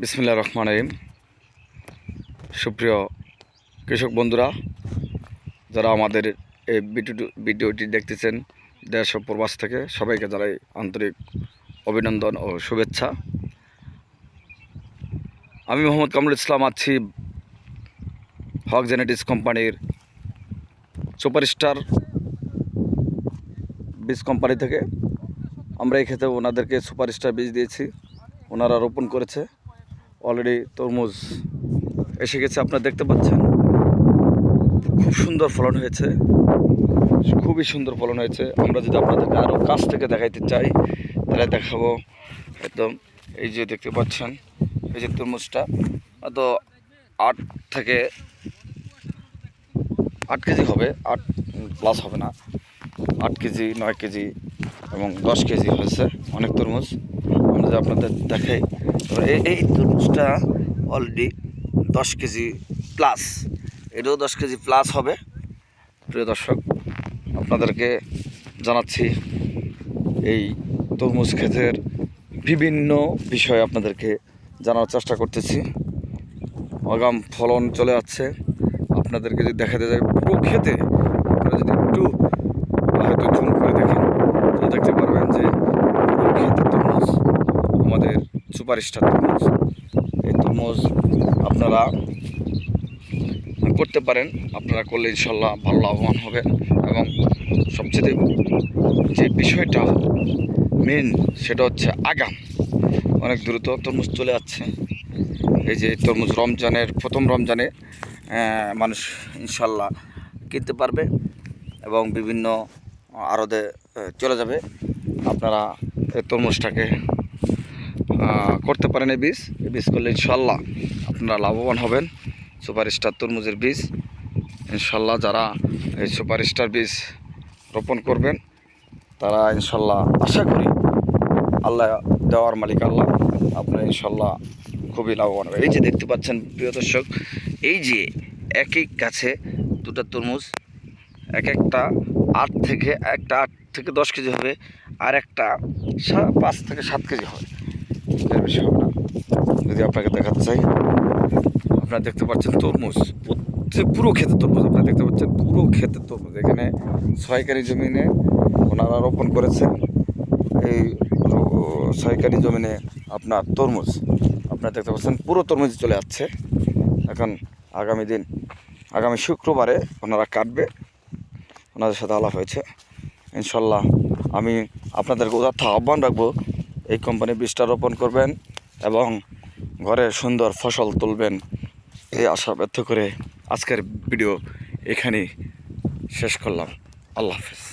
বিসমিল্লাহির রহমানির রহিম। সুপ্রিয় কৃষক বন্ধুরা, যারা আমাদের এই ভিডিওটি দেখতেছেন দেশ ও প্রবাস থেকে, সবাইকে জানাই আন্তরিক অভিনন্দন ও শুভেচ্ছা। আমি মোহাম্মদ কামরুল ইসলাম আছি হক জেনেটিক্স কোম্পানির সুপারস্টার বীজ কোম্পানি থেকে। আমরা এই ক্ষেত্রে ওনাদেরকে সুপারস্টার বীজ দিয়েছি, ওনারা রোপণ করেছে। অলরেডি তরমুজ এসে গেছে, আপনারা দেখতে পাচ্ছেন। খুব সুন্দর ফলন হয়েছে, খুবই সুন্দর ফলন হয়েছে। আমরা যদি আপনাদেরকে আরও কাছ থেকে দেখাইতে চাই তাহলে দেখাবো। একদম এই যে দেখতে পাচ্ছেন, এই যে তরমুজটা তো 8 থেকে 8 কেজি হবে, 8 প্লাস হবে না, 8 কেজি 9 কেজি এবং 10 কেজি হয়েছে অনেক তরমুজ। আমরা যদি আপনাদের দেখাই, এই তরমুজটা অলরেডি 10 কেজি প্লাস, এটাও 10 কেজি প্লাস হবে। প্রিয় দর্শক, আপনাদেরকে জানাচ্ছি এই তরমুজ ক্ষেতের বিভিন্ন বিষয় আপনাদেরকে জানার চেষ্টা করতেছি। আগাম ফলন চলে যাচ্ছে। আপনাদেরকে যদি দেখাতে যায় পুরো ক্ষেতে, আপনারা যদি একটু হয়তো জুম করে দেখেন তো দেখতে পারবেন যে পুরো ক্ষেতে তরমুজ, আমাদের সুপারস্টার তরমুজ। এই তরমুজ আপনারা করতে পারেন, আপনারা করলে ইনশাল্লাহ ভালো লাভবান হবেন। এবং সবচেয়ে যে বিষয়টা মেন, সেটা হচ্ছে আগাম অনেক দ্রুত তরমুজ চলে যাচ্ছে। এই যে তরমুজ রমজানের প্রথম রমজানে মানুষ ইনশাল্লাহ কিনতে পারবে এবং বিভিন্ন আড়তে চলে যাবে। আপনারা এই তরমুজটাকে করতে পারেন। এই বীজ করলে ইনশাল্লাহ আপনারা লাভবান হবেন। সুপারস্টার তরমুজের বীজ ইনশাল্লাহ, যারা এই সুপারস্টার বীজ রোপণ করবেন তারা ইনশাল্লাহ, আশা করি আল্লাহ দেওয়ার মালিক আল্লাহ, আপনারা ইনশাল্লাহ খুবই লাভবান হবে। এই যে দেখতে পাচ্ছেন প্রিয় দর্শক, এই যে একই গাছে দুটো তরমুজ, একটা 8 থেকে 10 কেজি হবে, আর একটা 5 থেকে 7 কেজি হবে, এর বেশি হবে না। যদি আপনাকে দেখাতে চাই, আপনারা দেখতে পাচ্ছেন তরমুজ, পুরো ক্ষেতের তরমুজ আপনারা দেখতে পাচ্ছেন, পুরো ক্ষেতের তরমুজ। এখানে 6 কানি জমিনে ওনারা রোপণ করেছে। এই 6 কানি জমিনে আপনার তরমুজ আপনারা দেখতে পাচ্ছেন, পুরো তরমুজ চলে যাচ্ছে। এখন আগামী শুক্রবারে ওনারা কাটবে, ওনাদের সাথে আলাপ হয়েছে। ইনশাল্লাহ আমি আপনাদেরকে উদাত্ত আহ্বান রাখবো, এই কোম্পানির বীজটা রোপণ করবেন এবং ঘরে সুন্দর ফসল তুলবেন, এই আশা ব্যক্ত করে আজকের ভিডিও এখানেই শেষ করলাম। আল্লাহ হাফেজ।